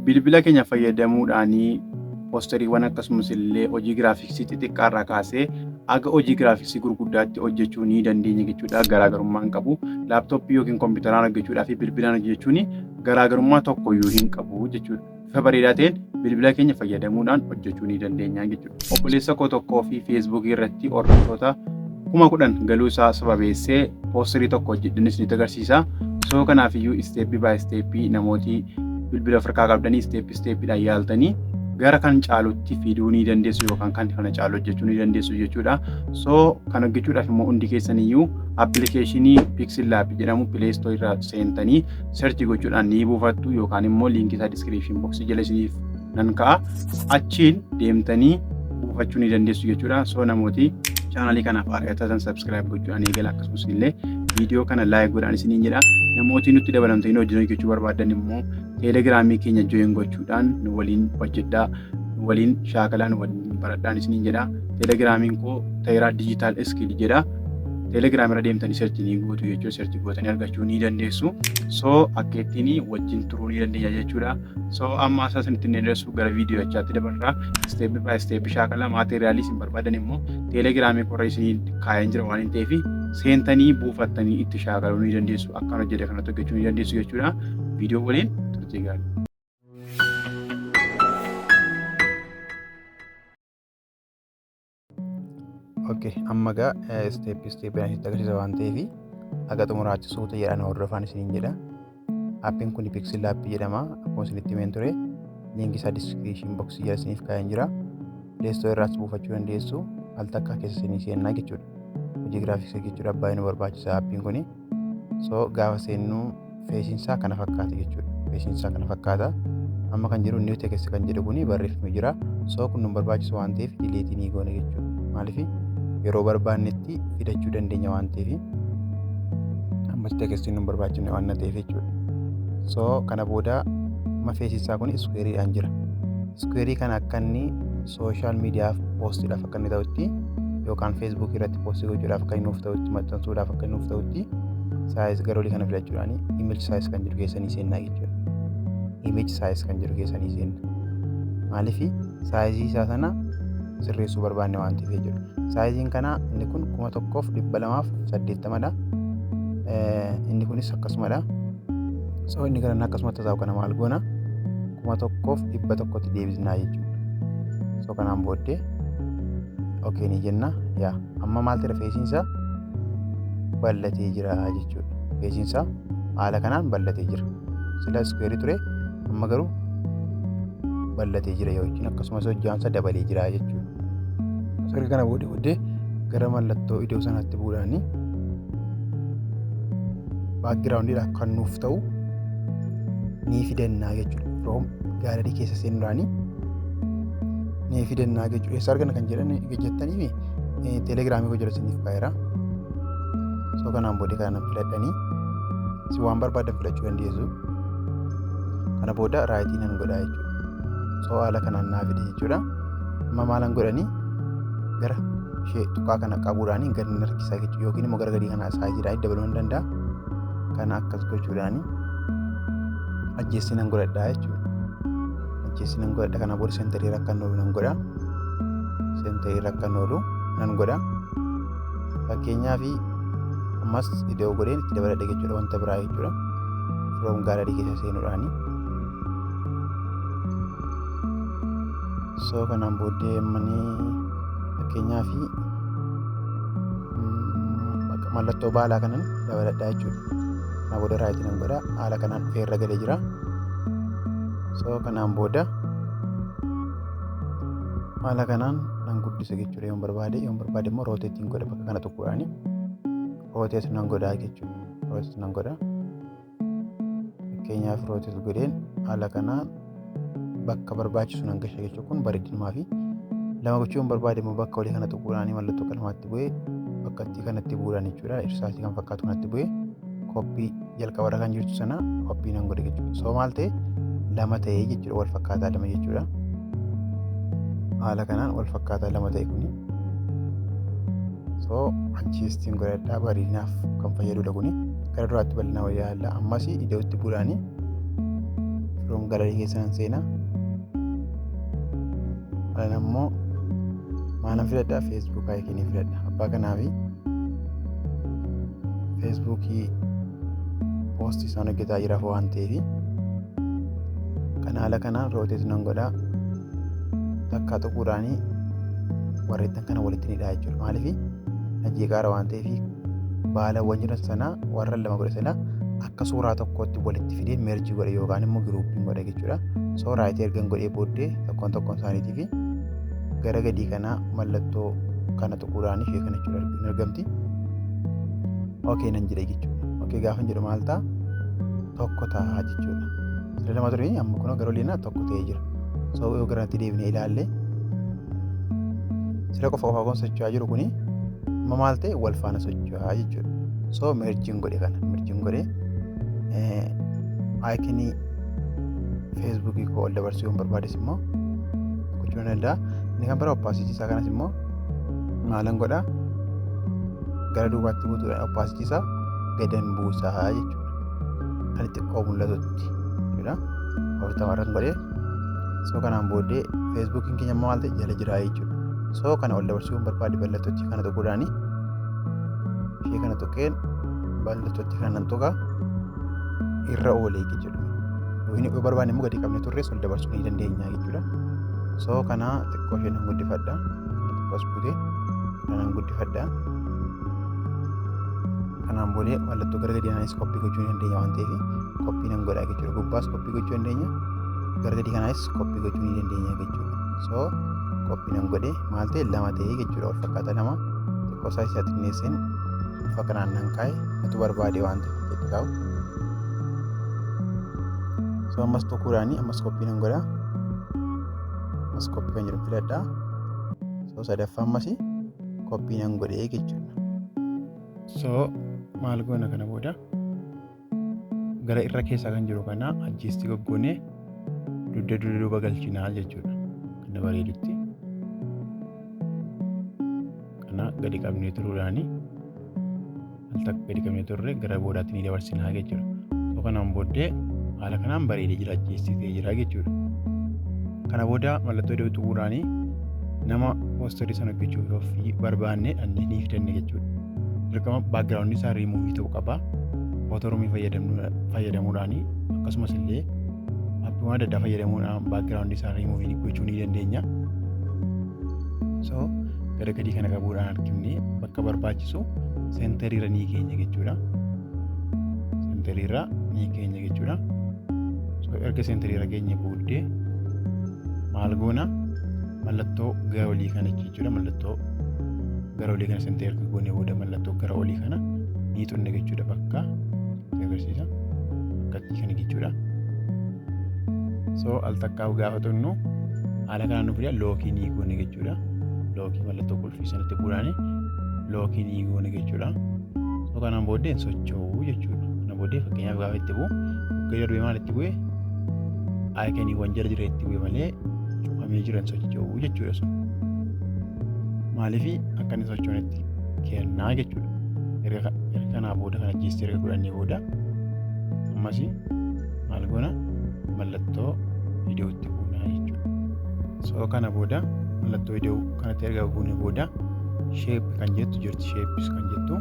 bilbila keenya fayyadamuudhaanii poosteriiwwan akkasumas illee hojii giraafiksii xixiqqaa irraa kaasee aga hojii giraafiksii gurguddaatti hojjechuu ni dandeenya jechuudha. Garaagarummaan qabu. Laaptooppii yookiin kompiitaraan hojjechuudhaa fi bilbilaan hojjechuun garaagarummaa tokkoyyuu hin qabu jechuudha. Bifa bareedaa ta'een bilbila keenya fayyadamuudhaan hojjechuu ni dandeenya jechuudha. Obboleessa koo tokkoo fi feesbuukii irratti hordoftoota 10,000 galuu isaa sababeessee poosterii tokko hojjedhanii isinitti agarsiisa. So kanaafiyyuu isteeppii baay isteeppii namooti bilbila harkaa qabdanii isteeppiidhaan yaaltanii gara kan caalutti fiduu ni dandeessu yookaan kan kana caalu hojjechuu ni dandeessu jechuudha. So kan hojjechuudhaaf immoo hundi keessaniyyuu appilikeeshinii Pixel Lab jedhamu Play Store irraa seentanii search gochuudhaan ni buufattu yookaan immoo liinkii isaa description box jala isiniif nan ka'a. Achiin deemtanii buufachuu ni dandeessu jechuudha. So namooti chaanalii kanaaf ari'atan subscribe gochuudhaan eegala akkasumas illee viidiyoo kana like godhaan isiniin jedha. Namooti nutti dabalamtanii hojii hojjechuu barbaadan immoo teelegiraamii keenya join gochuudhaan nu waliin hojjedhaa, nu waliin shaakalaa, nu waliin baradhaan isiniin jedha. Teelegiraamiin koo Tayiraa Digital Skill jedha. Teelegiraam irra deemtanii searchii gootu jechuudha. Searchii gootanii argachuu ni dandeessu. So akka ittiin wajjin turuu ni dandeenya jechuudha. So amma asaa isinitti hin dandeessu gara viidiyoo achaatti dabarraa. Step by step shaakala maateriaalii isin barbaadan immoo teelegiraamii korra isin kaayeen jira waan hin ta'eef seentanii buufattanii itti shaakaluu ni dandeessu. Akkaan hojjete kanatti hojjechuu ni dandeessu jechuudha. Viidiyoo waliin turtii gaarii. Okay, amma gaa step asitti agarsiisa waan ta'eef aga xumuraatti suuta jedhan hordofaan isiniin jedha. Appiin kun Pixel Lab jedhama. Akkuma isinitti himeen ture liinkii isaa description box jala isiniif kaa'een jira. Play Store irraas buufachuu dandeessu. Al takka keessa isinii seennaa jechuudha. Hojii giraafiksii jechuudha baay'ee nu barbaachisa appiin kuni. So gaafa seennu feesiinsaa kana fakkaata jechuudha. Feesiinsaa kana fakkaata. Amma kan jiru new text kan jedhu kuni barreeffamee jira. So kun nu barbaachisu waan ta'eef delete ni goone jechuudha. Maaliif yeroo barbaannetti fidachuu dandeenya waan ta'eef amma tekstiin nu barbaachifne waan ta'eef jechuudha. So kana booda feesiinsaa kun squareedhaan jira. Squaree kana akka inni sooshaal miidiyaaf poostiidhaaf akka inni ta'utti yookaan feesbuukii irratti poostii gochuudhaaf akka inni nuuf ta'utti maxxansuudhaaf akka inni nuuf ta'utti saayiz garoolii kana filachuudhaan image saayiz kan jiru keessanii seennaa jechuudha. Image saayiz kan jiru keessanii seenna. Maaliif saayizii isaa sana sirreessuu barbaanne waan ta'eef jechuudha. Saayiziin kana inni kun 1280dha. Inni kunis akkasumadha. So inni kana akkasumatti taa'u kana maal goona 1100tti deebisnaa jechuudha. So kanaan booddee okay ni jenna. Yaa amma maal ta'e feesiinsa bal'atee jira jechuudha. Feesiinsa haala kanaan bal'atee jira. Sila square ture amma garuu bal'atee jira yookiin akkasumas hojjaansa dabalee jira jechuudha. Sirrii kana booddee gara mallattoo iddoo sanatti bu'uudhaanii baakgiraawundiidhaan kan nuuf ta'u ni fidannaa jechuudha. From gaalarii keessa seenuudhaanii ni fidannaa jechuudha. Eessa argana kan jedhan jettanii teelegiraamii koo jala isiniif kaa'eera. So kanaan booddee kana filadhanii si waan barbaadan filachuu dandeessu. Kana booda raayitii nan godhaa jechuudha. So haala kanaan naa fide jechuudha. Amma maalan godhanii gara ishee tuqaa kana qabuudhaanii gadi nan harkisaa jechuudha. Yookiin immoo gara gadii kana saayiziidhaan dabaluu nan danda'a. Kana akkas gochuudhaanii ajjeessi nan godhadhaa jechuudha. Ajjeessi nan godhadha. Kana booda seentarii akka hin oolu nan godha. Seentarii akka hin oolu nan godha. Fakkeenyaaf ammas iddoo godheen itti dabaladha jechuudha. Wanta biraa jechuudha. From gaalarii keessa seenuudhaanii. So kanaan booddee ammanii fakkeenyaaf mallattoo baalaa kanan dabaladhaa jechuudha. Kana booda raayitii nan godha. Haala kanaan dhufee irra galee jira. So kanaan booda haala kanaan nan guddisa jechuudha. Yoon barbaade immoo rooteetiin godha bakka kana tokkodhaani. Rooteet nan godhaa jechuudha. Rooteet nan godha. Fakkeenyaaf rooteet godheen haala kanaan bakka barbaachisu nan gasha jechuudha. Kun bareedinaa fi lama gochuun barbaade immoo bakka walii kana tokkodhaanii mallattoo qalamaatti bu'ee bakka itti kanatti bu'uudhaan jechuudha. Irsaasii kan fakkaatu kanatti bu'ee koppii jalqabarra kan jirtu sana koppii nan godhe jechuudha. So maal ta'e lama ta'ee jechuudha. Wal fakkaataa lama jechuudha. Haala kanaan wal fakkaataa lama ta'e kuni. So ajjeestiin godhadhaa bareedinaaf kan fayyadudha kuni. Gara duraatti bal'inaa wayyaa yaalla. Ammas iddootti bu'uudhaanii from galarii keessan seenaa. Ani ammoo maalan filadhaa? Facebook icon filadha. Abbaa kanaafi Facebookii poostii isaan hojjetaa jiraaf waan ta'eef kan haala kanaan rooteetu nan godhaa. Takkaa tuquudhaanii warreettan kana walitti hidhaa jechuudha. Maaliif hajii qaara waan ta'eef baalawwan jiran sana warra lama godhe sana akka suuraa tokkotti walitti fidee meerjii godhe yookaan immoo giruupiin godhe jechuudha. So raayitii ergan godhee booddee tokkoon isaaniitiif gara gadii kana mallattoo kana tuquudhaan ishee kana jechuudha hin argamti. Okay nan jedhe jechuudha. Okay gaafa jedhu maal ta'a? Tokko ta'a jechuudha. Sila lama ture amma kun gara oliinaa tokko ta'ee jira. So yoo garanatti deebinee ilaalle sila qofa kun socho'aa jiru kuni amma maal ta'e wal faana socho'aa jechuudha. So meerjiin godhe kana meerjiin godhe iconii Facebookii koo ol dabarsuu yoon barbaades immoo gochuu ni danda'a. Inni kan biraa oppaasitii isaa kanas immoo maalan godhaa? Gara duubaatti buutuudhaan oppaasitii isaa gadan buusaa jechuudha. Kan xiqqoo mul'atutti jechuudha. 40 godhee so kanaan booddee Facebookiin keenya maal ta'e jala jiraa jechuudha. So kana ol dabarsuu yoon barbaade mallattootti kana tuquudhaanii ishee kana tuqeen mallattootti kana nan tuqa irra oolee jechuudha. Yoo barbaanne immoo gadi qabne turres ol dabarsuu ni dandeenya jechuudha. So kana xiqqoo ishee nan guddifadha. Xiqqoos buutee kanaan guddifadha. Kanaan booddee mallattoo gara gadiinaanis koppii gochuu ni dandeenya waan ta'eef koppii nan godhaa jechuudha. Gubbaas koppii gochuu dandeenya. Gara gadii kanaanis koppii gochuu ni dandeenya jechuudha. So koppii nan godhee maal ta'e lama ta'ee jechuudha. Wal fakkaata lama xiqqoo isaa isa xinneesseen bifa kanaan nan kaa'e natu barbaade waan ta'eef jechuudha kaa'u. So ammas tuquudhaanii ammas koppii nan godhaa. Ammas koppii kan jedhu filadhaa. So sadaffaa ammas koppii nan godhee jechuudha. So maal goona kana booda gara irra keessaa kan jiru kana ajjeestii goggoonee dugda duuba galchinaa jechuudha. Kana bareedutti kana gadi qabnee turuudhaanii al takka gadi qabnee turre gara boodaatti ni dabarsinaa jechuudha. So kanaan booddee haala kanaan bareedee jira ajjeestii ta'ee jira jechuudha. Kana booda mallattoo iddoo tuquudhaanii nama poosterii sana hojjechuuf ofii barbaanne dhannee ni fidanne jechuudha. Dirqama baakgiraawundi isaa riimuuvii ta'uu qaba. Footoroomii fayyadamuudhaanii akkasumas illee appiiwwan adda addaa fayyadamuudhaan baakgiraawundi isaa riimuuvii gochuu ni dandeenya. So gara gadii kana qabuudhaan harkifnee bakka barbaachisu seentariirra ni keenya jechuudha. Seentariirra ni keenya jechuudha. So erga seentariirra keenya booddee maal goona? Mallattoo gara olii kana jechuudha. Mallattoo gara olii kana seentee erga goonee booda mallattoo gara olii kana ni xunne jechuudha. Bakka agarsiisa akkatti kana jechuudha. So al takkaa gaafa xunnu haala kanaan nu fida lookii ni goone jechuudha. Lookii mallattoo qulfii sanatti bu'uudhaan lookii ni goone jechuudha. So kanaan booddee socho'uu jechuudha. Kana booddee fakkeenyaaf gaafa itti bu'u gadi darbee maal itti bu'e aayikaniiwwan jala jira itti bu'e malee cufamee jiran socho'uu jechuudha sun. Maaliif akka inni sochoonetti kennaa jechuudha. Erga kanaa booda kana ajjeestii erga godhannee booda ammas maal goona mallattoo viidiyootti buunaa jechuudha. So kana booda mallattoo viidiyoo kanatti erga buunee booda sheep kan jettu jirti. Sheepis kan jettu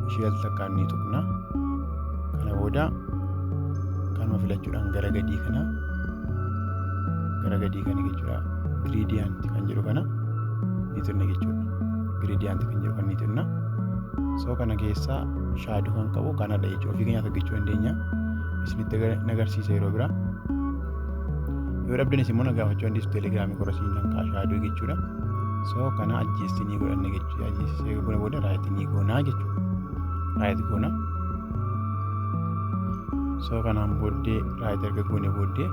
ishee al takkaan ni tuqna. Kana booda kanuma filachuudhaan gara gadii kana jechuudha. Giriidiyaanti kan jedhu kana ni xunne jechuudha. Giriidiyaanti kan jedhu kan ni xunna. So kana keessaa shaaduu kan qabu kanadha jechuudha. Ofii keenyaaf argachuu dandeenya. Isinitti nagarsiisa yeroo biraa. Yoo dhabdanis immoo nagaafachuu dandeessu teelegiraamii korosiin kan kaa shaaduu jechuudha. So kana ajjeestii ni godhanne jechuudha. Ajjeestii eega goone booda raayitii ni goonaa jechuudha. Raayitii goona. So kanaan booddee raayitii erga goone booddee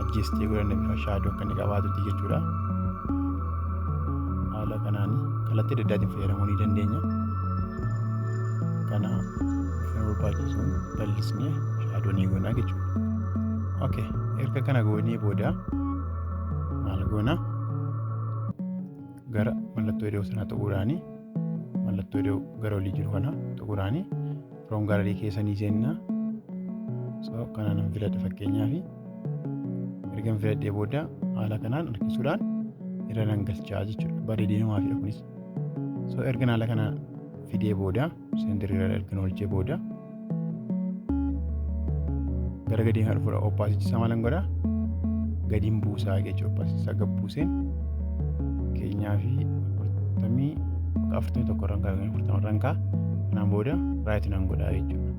ajjeestii godhanne bifa shaaduu akka inni qabaatutti jechuudha. Haala kanaan kallattii adda addaatiin fayyadamuu ni dandeenya. Kana kan barbaachisuun bal'isnee shaaduu ni goonaa jechuudha. Okay, erga kana goonee booda maal goona? Gara mallattoo iddoo sana tuquudhaanii mallattoo iddoo gara olii jiru kana tuquudhaanii from galarii keessa ni seenna. So kana nan filadha fakkeenyaaf Erga filadhee booda haala kanaan harkisuudhaan irra nan galchaa jechuudha. Bareedina namaafidha kunis. So erga haala kana fidee booda seenterii irra erga oolchee booda gara gadii kan dhufudha. Oppaasichi isaa maalan godhaa? Gadiin buusaa jechuudha. Oppaasichi isaa gad buuseen keenyaa fi 41 rankaa kanaan booda raayit nan godhaa jechuudha.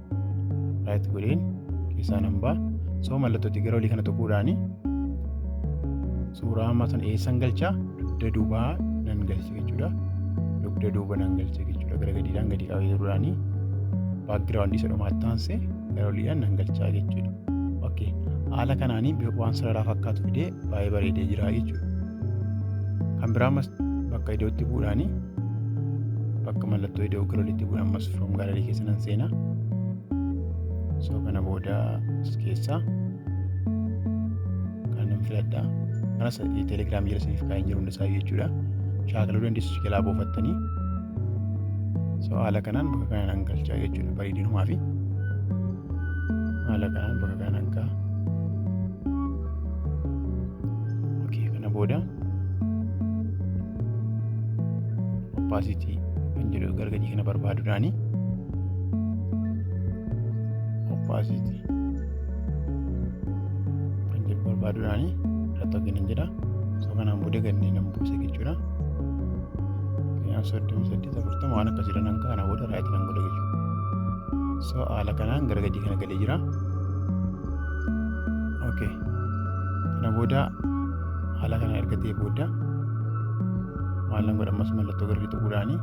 Raayit godheen keessaa nan ba'a. So mallattootti gara olii kana tokkodhaani suuraa ammaa sana eessan galchaa? Dugda duubaa nan galcha jechuudha. Dugda duuba nan galcha jechuudha. Gara gadiidhaan gadi qabee jiruudhaani baakgiraawundi isa dhumaatti aansee gara oliidhaan nan galchaa jechuudha. Okay. Haala kanaanii waan sararaa fakkaatu fidee baay'ee bareedee jira jechuudha. Kan biraa ammas bakka iddootti bu'uudhaani bakka mallattoo iddoo gara oliitti bu'uudhaan ammas from gaalarii keessa nan seenaa. So kana booda as keessaa kan nan filadhaa. Kanas teelegiraamii jala isiniif kaa'een jiru hundasaa jechuudha. Shaakaluu dandeessu jalaa buufattanii. So haala kanaan bakka kana nan galchaa jechuudha. Bareedinumaa fi haala kanaan bakka kana nan kaa'a. Okay, kana booda oppaasitii kan jedhu gara gadii kana barbaaduudhaani oppaasitii kan jedhu barbaaduudhaani irratti arginan jedha. So kanaan booda gannee nan buuse jechuudha. Keenyaan 38 waan akkasii nan kaa'a. Kana booda raayitii nan godha jechuudha. So haala kanaan gara gadii kana galee jira. Okay. Kana booda haala kana erga ta'ee booda maal nan godha? Ammas mallattoo garri tuquudhaani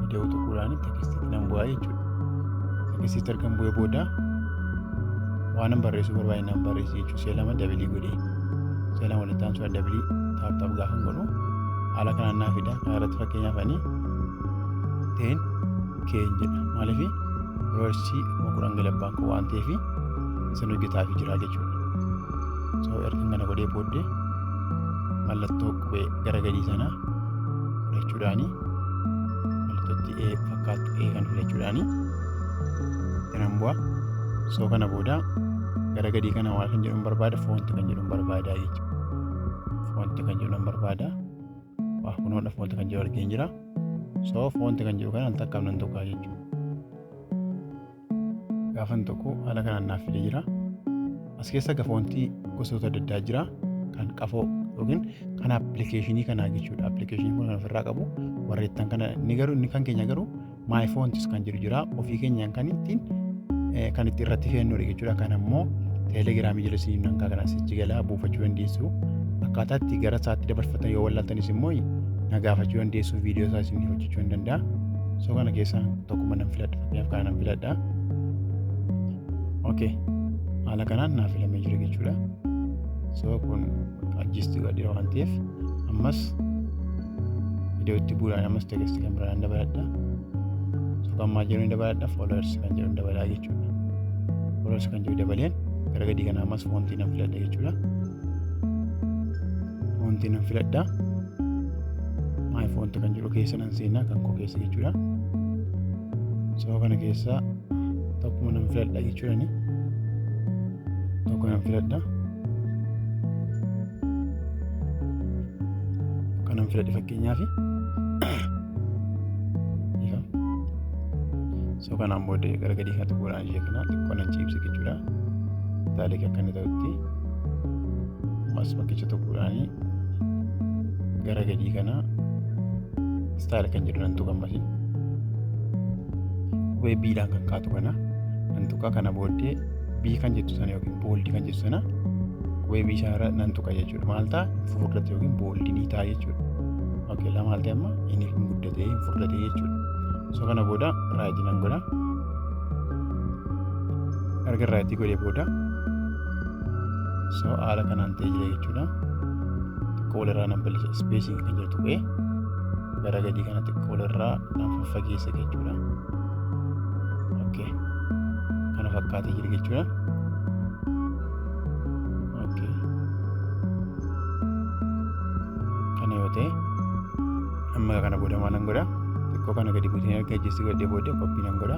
viidiyoo tuquudhaani tekistiitti nan bu'aa jechuudha. Tekistiitti erga bu'ee booda waan nan barreessuu barbaade nan barreessi jechuudha. Si'a lama dabilii godhee si'a lama walitti aansuudhaan dabilii taap gaafa godhu haala kanaan naa fida. Kana irratti fakkeenyaaf ani teen keen jedha. Maaliif roosii 10 galabbaan koo waan ta'eef isin hojjetaafii jira jechuudha. So erga kana godhee booddee mallattoo qubee gara gadii sana filachuudhaani mallattootti E fakkaattu E kan filachuudhaani kanan bu'a. So kana booda gara gadii kana waan kan jedhuun barbaada foonti kan jedhuun barbaada jechuudha. Foonti kan jedhuun barbaada. Waa kunoodha foonti kan jedhu argeen jira. So foonti kan jedhu kana takkaaf nan tokkaa jechuudha. Gaafan tokko haala kanaan naaf fidee jira. As keessa foontii gosoota adda addaa jira. Kan qafoo yookiin kan appilikeeshinii kanaa jechuudha. Appilikeeshinii kun kan ofirraa qabu warreettan kana inni garuu inni kan keenya garuu maay foontis kan jedhu jira. Ofii keenyaan kan ittiin irratti fe'annudha jechuudha. Kan ammoo teelegiraamii jala isiniif nan kaa'a. Kana sichi galaa buufachuu dandeessu. Akkaataa itti gara isaatti dabarfatan yoo wallaaltanis immoo na gaafachuu dandeessu. Viidiyoo isaa isiniif hojjechuu hin danda'a. So kana keessaa tokkuma nan filadha. Fakkeenyaaf kana nan filadha. Okay. Haala kanaan naaf filamee jira jechuudha. So kun ajjistii gadhiira waan ta'eef ammas viidiyootti bu'uudhaan ammas tekstii kan biraan dabaladha. So kan maa jedhu dabaladha. Followers kan jedhu dabalaa jechuudha. Followers kan jedhu dabaleen gara gadii kana ammas foontii nan filadha jechuudha. Foontii nan filadha. Maay foontii kan jedhu keessa nan seenaa kan koo keessa jechuudha. So kana keessa tokkuma nan filadha jechuudha. Tokko nan filadha. Kanan filadhe fakkeenyaaf. So kanaan booda gara gadii kana tuquudhaan ishee kana xiqqoo nan ciibse jechuudha. Taalee akka inni ta'utti ammas bakkicha tuquudhaan gara gadii kana istaayila kan jedhu nan tuqa ammas. Qubee biidhaan kan kaatu kana nan tuqa. Kana booddee bii kan jettu sana yookiin booldii kan jettu sana qubee bii sana nan tuqa jechuudha. Maal ta'a? Furdate yookiin booldii ni ta'a jechuudha. Okay, lama maal ta'e amma inni hin guddatee hin furdatee jechuudha. So kana booda raayitii nan godha. Erga raayitii godhee booda so haala kanaan ta'ee jira jechuudha. Xiqqoo walirraa nan bal'isa. Ispeesiin kan jedhu tuqee gara gadii kana xiqqoo walirraa nan faffageessa jechuudha. Okay. Kana fakkaatee jira jechuudha. Okay. Kana yoo ta'e amma kana booda maal nan godha? Xiqqoo kana gadi buutee erga ajjeessi godhee booddee koppii nan godha.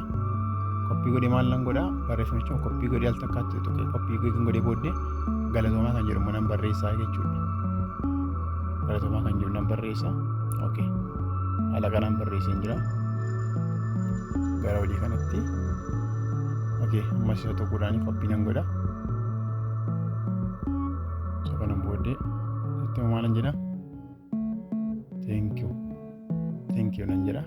Koppii godhee maal nan godha? Barreeffamicha koppii godhee al takkaatti tuqee koppii kan godhee booddee galatoomaa kan jedhu nan barreessaa jechuudha. Galatoomaa kan jedhu nan barreessa. Okay. Haala kanaan barreesseen jira. Gara olii kanatti. Okay. Ammas isa tokkodhaan koppii nan godha. So kanan booddee itti maalan jedha. Thank you nan jedha.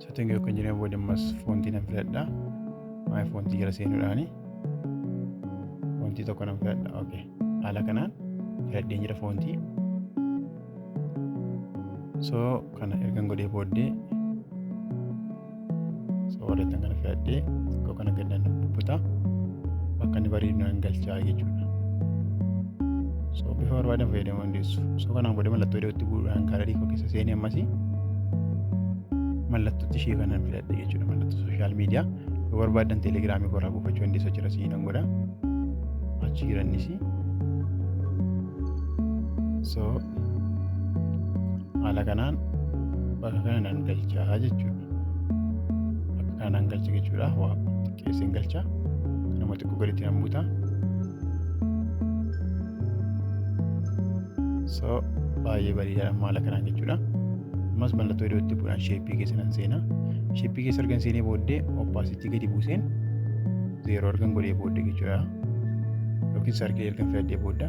So thank you kan jedhamu booddee ammas foontii nan filadha. Maay foontii jala seenuudhaani. Foontii tokko nan filadha. Okay. Haala kanaan filadheen jira foontii. So kana ergan godhee booddee warreettan kana filadhee xiqqoo kana gaddaan bubbuta bakka inni bareedu nan galchaa jechuudha. So bifa barbaadan fayyadamuu dandeessu. So kanaan booddee mallattoo iddootti bu'uudhaan gaalarii koo keessa seenee ammasii mallattootti ishee kanaan filadhe jechuudha. Mallattoo sooshaal miidiyaa yoo barbaadan teelegiraamii korraa buufachuu dandeessu achirra siin godha. Achi jirannis so haala kanaan bakka kana nan galchaa jechuudha. Bakka kana nan galcha jechuudha. Waa xiqqeesseen galcha. Kanuma xiqqoo gaditti nan buuta. So baay'ee bareedaadha haala kanaan jechuudha. Ammas mallattoo iddootti bu'uudhaan sheeppii keessa nan seena. Sheeppii keessa ergan seenee booddee oppaasitii gadi buuseen 0 ergan godhee booddee jechuudha. Yookiin sarkii ergan filadhee booda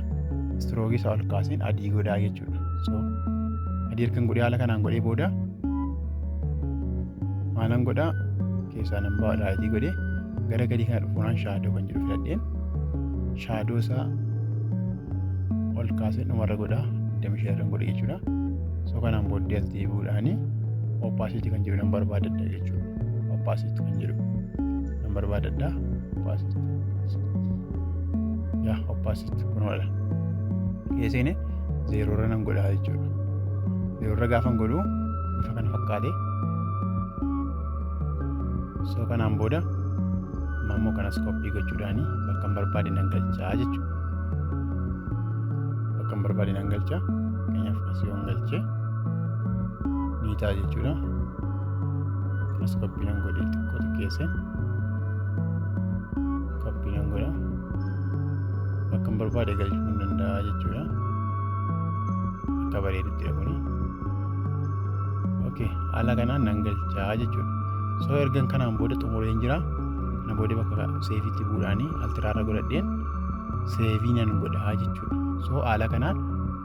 strookii isaa ol kaaseen adii godhaa jechuudha. So adii ergan godhee haala kanaan godhee booda maalan godhaa keessaa nan ba'a adii godhee gara gadii kana dhufuudhaan shaadoo kan jedhu filadheen shaadoo isaa ol kaaseen dhumarra godhaa 25 irraan godhe jechuudha. So kanaan booddee as deebi'uudhaani oppaasitii kan jedhu nan barbaadadha jechuudha. Oppaasitii kan jedhu nan barbaadadha. Oppaasitii kunoodha. Keesseen 0 irra nan godhaa jechuudha. 0 irra gaafan godhu bifa kana fakkaate. So kanaan booda ammoo kanas koppii gochuudhaani bakka barbaade nan galchaa jechuudha. Bakka barbaade nan galchaa. Keenyaaf as yoon galchee ni ta'a jechuudha. Kanas koppii nan godhee xiqqoo xiqqeesseen koppii nan godha. Bakka barbaade galchuu ni danda'a jechuudha. Akka bareedutti kuni. Okay, haala kanaan nan galchaa jechuudha. So ergan kanaan booda xumureen jira. Kana booda bakka seefiitti bu'uudhaanii altiraarra godhadheen seefii nan godhaa jechuudha. So haala kanaan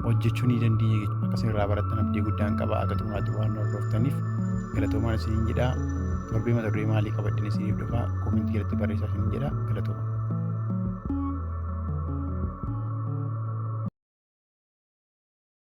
hojjechuu ni dandeenya jechuudha. Akkasii irraa barattan abdii guddaan qaba. Akka xumuraatti waan hordoftaniif galatoomaa isiniin jedha. Torbee mata duree maalii qabaddan isiniif dhufa? Koomentii jalatti barreessaa isiniin jedha. Galatoomaa.